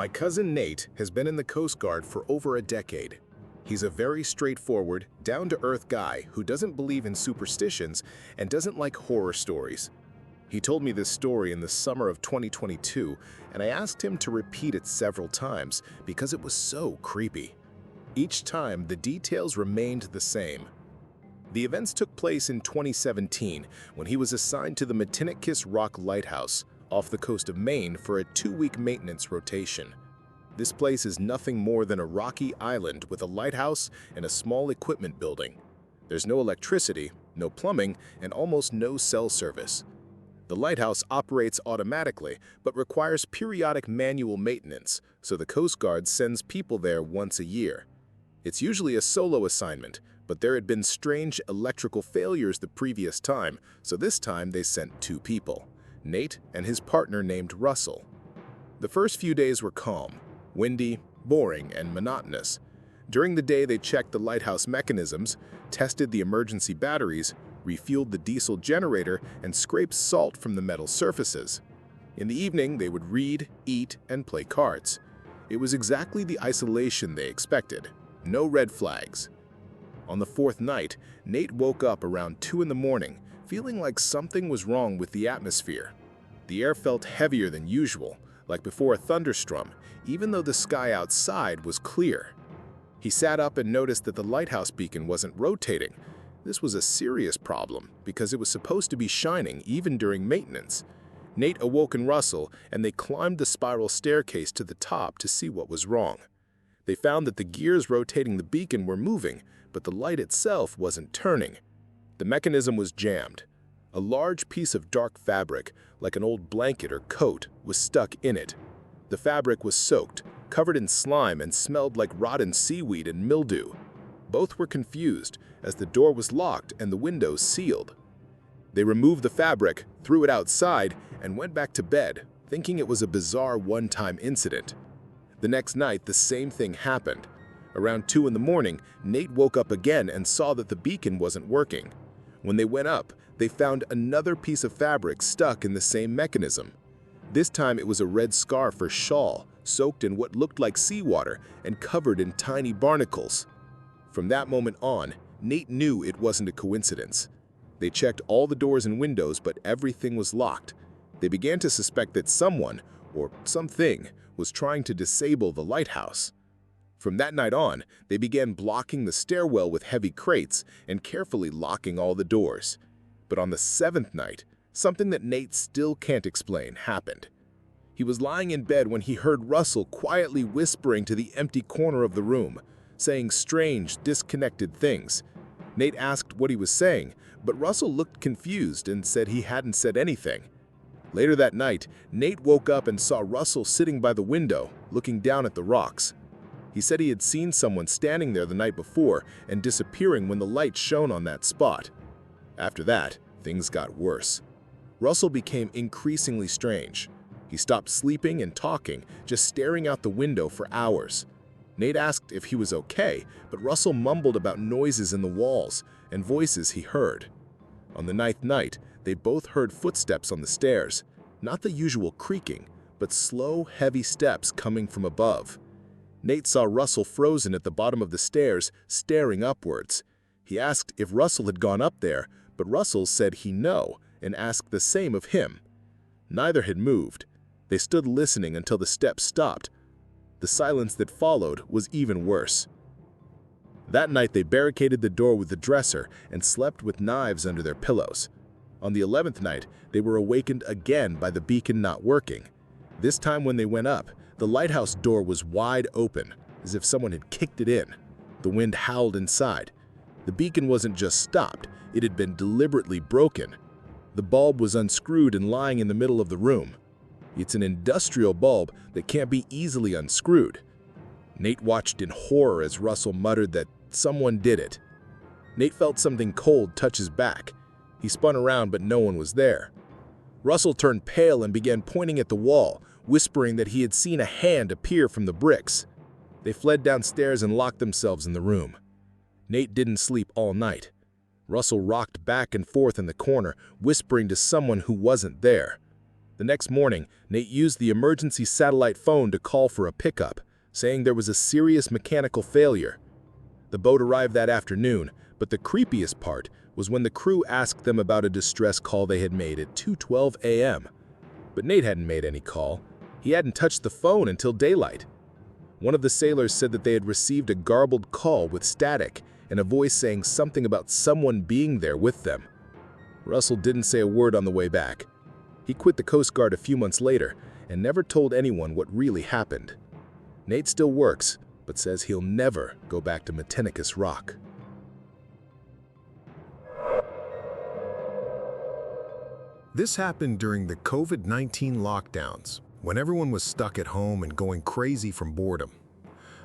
My cousin Nate has been in the Coast Guard for over a decade. He's a very straightforward, down-to-earth guy who doesn't believe in superstitions and doesn't like horror stories. He told me this story in the summer of 2022, and I asked him to repeat it several times because it was so creepy. Each time, the details remained the same. The events took place in 2017 when he was assigned to the Matinicus Rock Lighthouse off the coast of Maine for a 2-week maintenance rotation. This place is nothing more than a rocky island with a lighthouse and a small equipment building. There's no electricity, no plumbing, and almost no cell service. The lighthouse operates automatically but requires periodic manual maintenance, so the Coast Guard sends people there once a year. It's usually a solo assignment, but there had been strange electrical failures the previous time, so this time they sent 2 people, Nate and his partner named Russell. The first few days were calm, windy, boring, and monotonous. During the day, they checked the lighthouse mechanisms, tested the emergency batteries, refueled the diesel generator, and scraped salt from the metal surfaces. In the evening, they would read, eat, and play cards. It was exactly the isolation they expected. No red flags. On the 4th night, Nate woke up around 2 in the morning, feeling like something was wrong with the atmosphere. The air felt heavier than usual, like before a thunderstorm, even though the sky outside was clear. He sat up and noticed that the lighthouse beacon wasn't rotating. This was a serious problem because it was supposed to be shining even during maintenance. Nate awoke Russell, and they climbed the spiral staircase to the top to see what was wrong. They found that the gears rotating the beacon were moving, but the light itself wasn't turning. The mechanism was jammed. A large piece of dark fabric, like an old blanket or coat, was stuck in it. The fabric was soaked, covered in slime, and smelled like rotten seaweed and mildew. Both were confused, as the door was locked and the windows sealed. They removed the fabric, threw it outside, and went back to bed, thinking it was a bizarre one-time incident. The next night, the same thing happened. Around 2 in the morning, Nate woke up again and saw that the beacon wasn't working. When they went up, they found another piece of fabric stuck in the same mechanism. This time it was a red scarf or shawl, soaked in what looked like seawater and covered in tiny barnacles. From that moment on, Nate knew it wasn't a coincidence. They checked all the doors and windows, but everything was locked. They began to suspect that someone, or something, was trying to disable the lighthouse. From that night on, they began blocking the stairwell with heavy crates and carefully locking all the doors. But on the 7th night, something that Nate still can't explain happened. He was lying in bed when he heard Russell quietly whispering to the empty corner of the room, saying strange, disconnected things. Nate asked what he was saying, but Russell looked confused and said he hadn't said anything. Later that night, Nate woke up and saw Russell sitting by the window, looking down at the rocks. He said he had seen someone standing there the night before and disappearing when the light shone on that spot. After that, things got worse. Russell became increasingly strange. He stopped sleeping and talking, just staring out the window for hours. Nate asked if he was okay, but Russell mumbled about noises in the walls and voices he heard. On the 9th night, they both heard footsteps on the stairs, not the usual creaking, but slow, heavy steps coming from above. Nate saw Russell frozen at the bottom of the stairs, staring upwards. He asked if Russell had gone up there, but Russell said he no, and asked the same of him. Neither had moved. They stood listening until the steps stopped. The silence that followed was even worse. That night they barricaded the door with the dresser and slept with knives under their pillows. On the 11th night, they were awakened again by the beacon not working. This time when they went up, the lighthouse door was wide open, as if someone had kicked it in. The wind howled inside. The beacon wasn't just stopped, it had been deliberately broken. The bulb was unscrewed and lying in the middle of the room. It's an industrial bulb that can't be easily unscrewed. Nate watched in horror as Russell muttered that someone did it. Nate felt something cold touch his back. He spun around, but no one was there. Russell turned pale and began pointing at the wall, whispering that he had seen a hand appear from the bricks. They fled downstairs and locked themselves in the room. Nate didn't sleep all night. Russell rocked back and forth in the corner, whispering to someone who wasn't there. The next morning, Nate used the emergency satellite phone to call for a pickup, saying there was a serious mechanical failure. The boat arrived that afternoon, but the creepiest part was when the crew asked them about a distress call they had made at 2:12 a.m. But Nate hadn't made any call. He hadn't touched the phone until daylight. One of the sailors said that they had received a garbled call with static and a voice saying something about someone being there with them. Russell didn't say a word on the way back. He quit the Coast Guard a few months later and never told anyone what really happened. Nate still works, but says he'll never go back to Matinicus Rock. This happened during the COVID-19 lockdowns, when everyone was stuck at home and going crazy from boredom.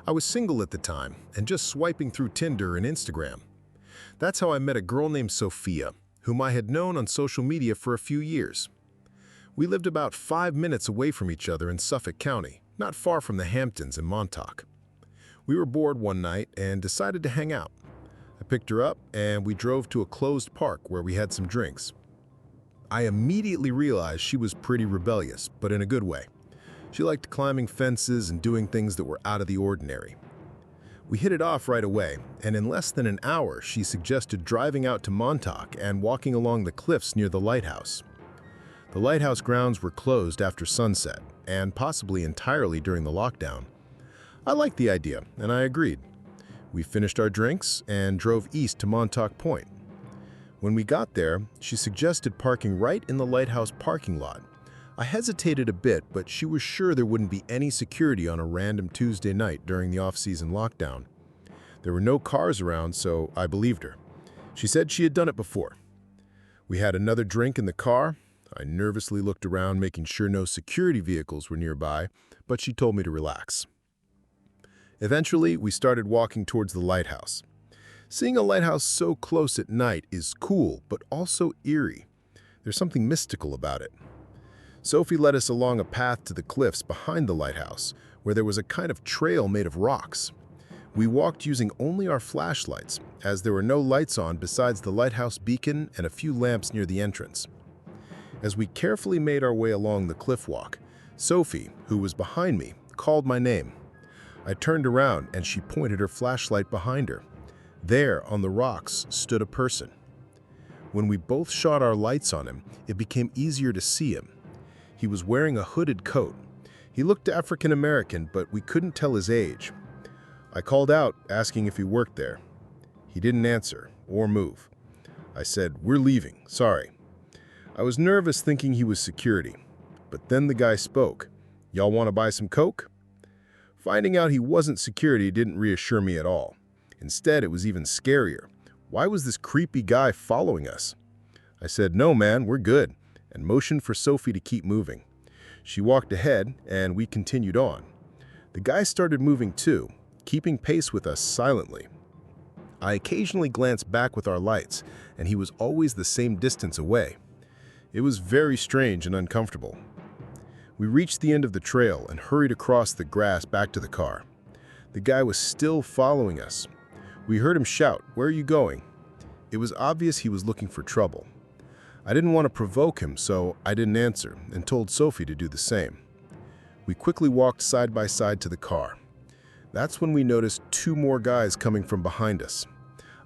I was single at the time and just swiping through Tinder and Instagram. That's how I met a girl named Sophia, whom I had known on social media for a few years. We lived about 5 minutes away from each other in Suffolk County, not far from the Hamptons and Montauk. We were bored one night and decided to hang out. I picked her up and we drove to a closed park where we had some drinks. I immediately realized she was pretty rebellious, but in a good way. She liked climbing fences and doing things that were out of the ordinary. We hit it off right away, and in less than an hour, she suggested driving out to Montauk and walking along the cliffs near the Lighthouse. The Lighthouse grounds were closed after sunset, and possibly entirely during the lockdown. I liked the idea, and I agreed. We finished our drinks and drove east to Montauk Point. When we got there, she suggested parking right in the Lighthouse parking lot. I hesitated a bit, but she was sure there wouldn't be any security on a random Tuesday night during the off-season lockdown. There were no cars around, so I believed her. She said she had done it before. We had another drink in the car. I nervously looked around, making sure no security vehicles were nearby, but she told me to relax. Eventually, we started walking towards the lighthouse. Seeing a lighthouse so close at night is cool, but also eerie. There's something mystical about it. Sophie led us along a path to the cliffs behind the lighthouse, where there was a kind of trail made of rocks. We walked using only our flashlights, as there were no lights on besides the lighthouse beacon and a few lamps near the entrance. As we carefully made our way along the cliff walk, Sophie, who was behind me, called my name. I turned around and she pointed her flashlight behind her. There, on the rocks, stood a person. When we both shot our lights on him, it became easier to see him. He was wearing a hooded coat. He looked African American, but we couldn't tell his age. I called out, asking if he worked there. He didn't answer or move. I said, "We're leaving, sorry." I was nervous thinking he was security, but then the guy spoke. "Y'all want to buy some Coke?" Finding out he wasn't security didn't reassure me at all. Instead, it was even scarier. Why was this creepy guy following us? I said, "No, man, we're good," and motioned for Sophie to keep moving. She walked ahead, and we continued on. The guy started moving too, keeping pace with us silently. I occasionally glanced back with our lights, and he was always the same distance away. It was very strange and uncomfortable. We reached the end of the trail and hurried across the grass back to the car. The guy was still following us. We heard him shout, "Where are you going?" It was obvious he was looking for trouble. I didn't want to provoke him, so I didn't answer and told Sophie to do the same. We quickly walked side by side to the car. That's when we noticed 2 more guys coming from behind us.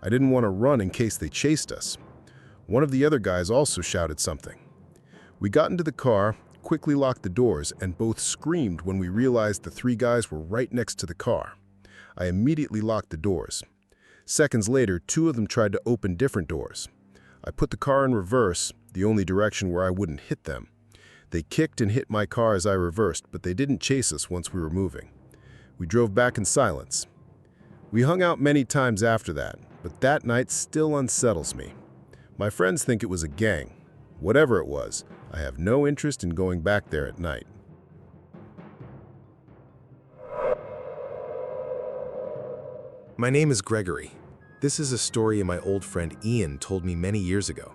I didn't want to run in case they chased us. One of the other guys also shouted something. We got into the car, quickly locked the doors, and both screamed when we realized the 3 guys were right next to the car. I immediately locked the doors. Seconds later, 2 of them tried to open different doors. I put the car in reverse, the only direction where I wouldn't hit them. They kicked and hit my car as I reversed, but they didn't chase us once we were moving. We drove back in silence. We hung out many times after that, but that night still unsettles me. My friends think it was a gang. Whatever it was, I have no interest in going back there at night. My name is Gregory. This is a story my old friend Ian told me many years ago.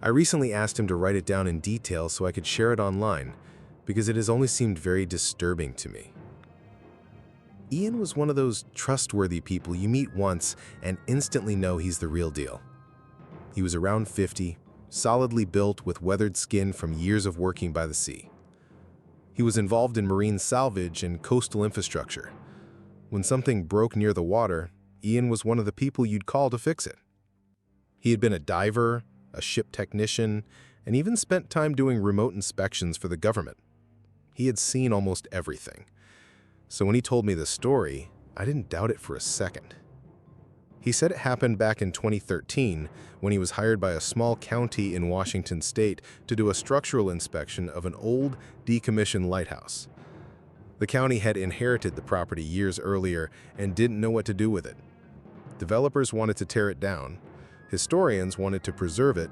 I recently asked him to write it down in detail so I could share it online, because it has only seemed very disturbing to me. Ian was one of those trustworthy people you meet once and instantly know he's the real deal. He was around 50, solidly built with weathered skin from years of working by the sea. He was involved in marine salvage and coastal infrastructure. When something broke near the water, Ian was one of the people you'd call to fix it. He had been a diver, a ship technician, and even spent time doing remote inspections for the government. He had seen almost everything. So when he told me the story, I didn't doubt it for a second. He said it happened back in 2013 when he was hired by a small county in Washington state to do a structural inspection of an old, decommissioned lighthouse. The county had inherited the property years earlier and didn't know what to do with it. Developers wanted to tear it down. Historians wanted to preserve it,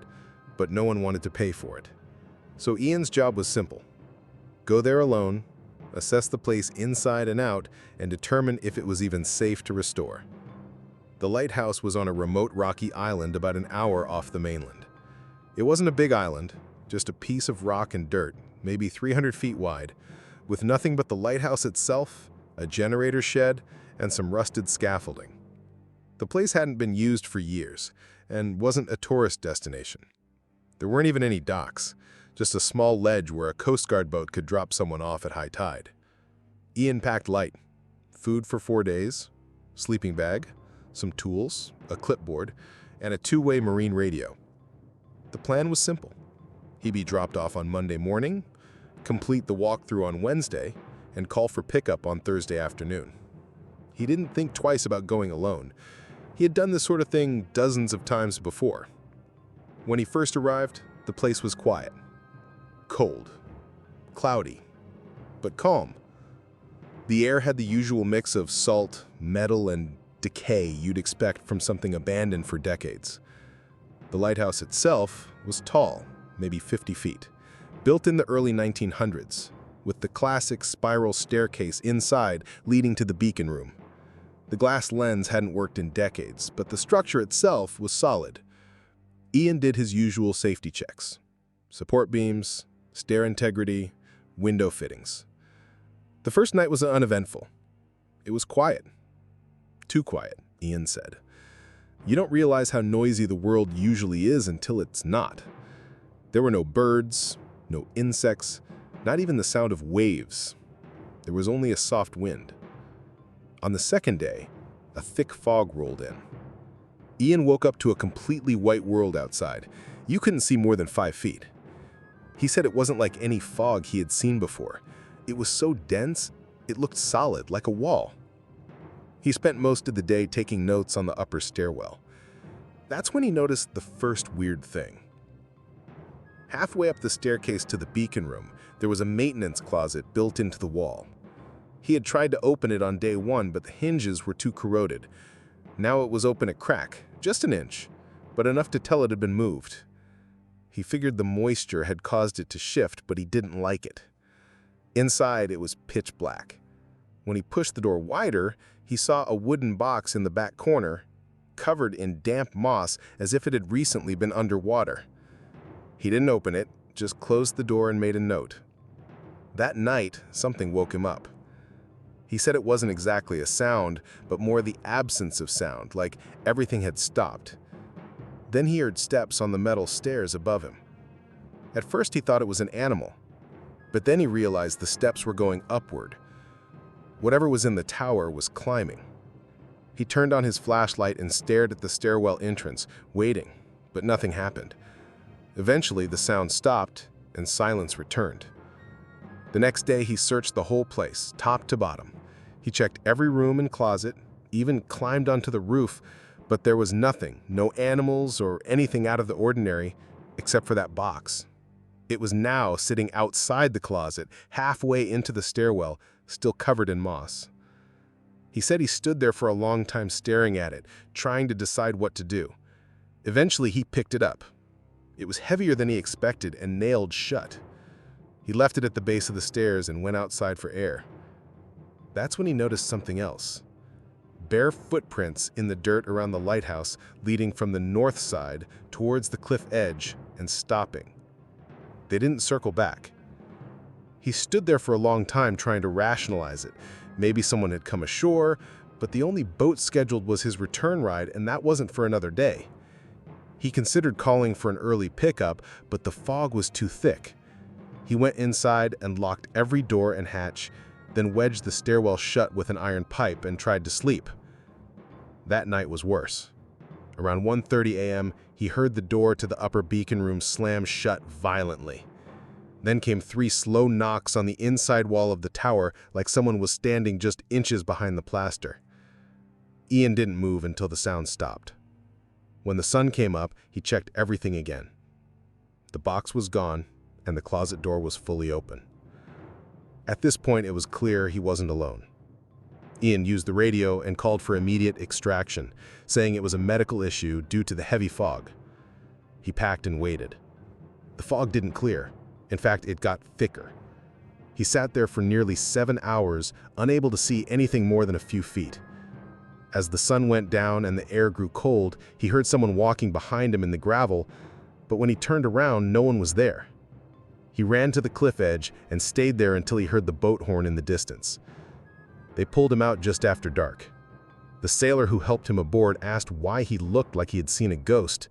but no one wanted to pay for it. So Ian's job was simple. Go there alone, assess the place inside and out, and determine if it was even safe to restore. The lighthouse was on a remote rocky island about an hour off the mainland. It wasn't a big island, just a piece of rock and dirt, maybe 300 feet wide, with nothing but the lighthouse itself, a generator shed, and some rusted scaffolding. The place hadn't been used for years and wasn't a tourist destination. There weren't even any docks, just a small ledge where a Coast Guard boat could drop someone off at high tide. Ian packed light, food for 4 days, sleeping bag, some tools, a clipboard, and a two-way marine radio. The plan was simple. He'd be dropped off on Monday morning, complete the walkthrough on Wednesday, and call for pickup on Thursday afternoon. He didn't think twice about going alone. He had done this sort of thing dozens of times before. When he first arrived, the place was quiet. Cold, cloudy, but calm. The air had the usual mix of salt, metal, and decay you'd expect from something abandoned for decades. The lighthouse itself was tall, maybe 50 feet, built in the early 1900s, with the classic spiral staircase inside leading to the beacon room. The glass lens hadn't worked in decades, but the structure itself was solid. Ian did his usual safety checks: support beams, stair integrity, window fittings. The first night was uneventful. It was quiet. Too quiet, Ian said. You don't realize how noisy the world usually is until it's not. There were no birds, no insects, not even the sound of waves. There was only a soft wind. On the second day, a thick fog rolled in. Ian woke up to a completely white world outside. You couldn't see more than 5 feet. He said it wasn't like any fog he had seen before. It was so dense, it looked solid, like a wall. He spent most of the day taking notes on the upper stairwell. That's when he noticed the first weird thing. Halfway up the staircase to the beacon room, there was a maintenance closet built into the wall. He had tried to open it on day one, but the hinges were too corroded. Now it was open a crack, just an inch, but enough to tell it had been moved. He figured the moisture had caused it to shift, but he didn't like it. Inside, it was pitch black. When he pushed the door wider, he saw a wooden box in the back corner, covered in damp moss as if it had recently been underwater. He didn't open it, just closed the door and made a note. That night, something woke him up. He said it wasn't exactly a sound, but more the absence of sound, like everything had stopped. Then he heard steps on the metal stairs above him. At first he thought it was an animal, but then he realized the steps were going upward. Whatever was in the tower was climbing. He turned on his flashlight and stared at the stairwell entrance, waiting, but nothing happened. Eventually, the sound stopped and silence returned. The next day, he searched the whole place, top to bottom. He checked every room and closet, even climbed onto the roof, but there was nothing, no animals or anything out of the ordinary, except for that box. It was now sitting outside the closet, halfway into the stairwell, still covered in moss. He said he stood there for a long time staring at it, trying to decide what to do. Eventually, he picked it up. It was heavier than he expected and nailed shut. He left it at the base of the stairs and went outside for air. That's when he noticed something else. Bare footprints in the dirt around the lighthouse leading from the north side towards the cliff edge and stopping. They didn't circle back. He stood there for a long time trying to rationalize it. Maybe someone had come ashore, but the only boat scheduled was his return ride, and that wasn't for another day. He considered calling for an early pickup, but the fog was too thick. He went inside and locked every door and hatch, then wedged the stairwell shut with an iron pipe and tried to sleep. That night was worse. Around 1:30 a.m., he heard the door to the upper beacon room slam shut violently. Then came 3 slow knocks on the inside wall of the tower, like someone was standing just inches behind the plaster. Ian didn't move until the sound stopped. When the sun came up, he checked everything again. The box was gone, and the closet door was fully open. At this point, it was clear he wasn't alone. Ian used the radio and called for immediate extraction, saying it was a medical issue due to the heavy fog. He packed and waited. The fog didn't clear. In fact, it got thicker. He sat there for nearly 7 hours, unable to see anything more than a few feet. As the sun went down and the air grew cold, he heard someone walking behind him in the gravel, but when he turned around, no one was there. He ran to the cliff edge and stayed there until he heard the boat horn in the distance. They pulled him out just after dark. The sailor who helped him aboard asked why he looked like he had seen a ghost.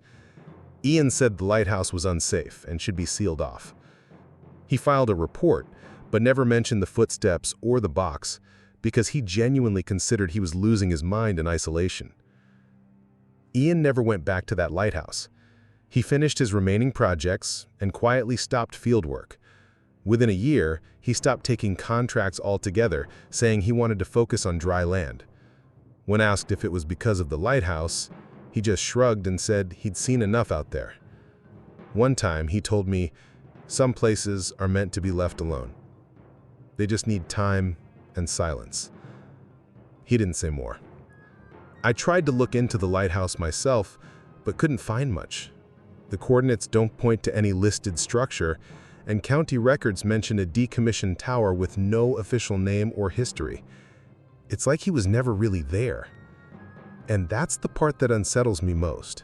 Ian said the lighthouse was unsafe and should be sealed off. He filed a report, but never mentioned the footsteps or the box, because he genuinely considered he was losing his mind in isolation. Ian never went back to that lighthouse. He finished his remaining projects and quietly stopped fieldwork. Within a year, he stopped taking contracts altogether, saying he wanted to focus on dry land. When asked if it was because of the lighthouse, he just shrugged and said he'd seen enough out there. One time, he told me, "Some places are meant to be left alone. They just need time and silence." He didn't say more. I tried to look into the lighthouse myself, but couldn't find much. The coordinates don't point to any listed structure, and county records mention a decommissioned tower with no official name or history. It's like he was never really there. And that's the part that unsettles me most.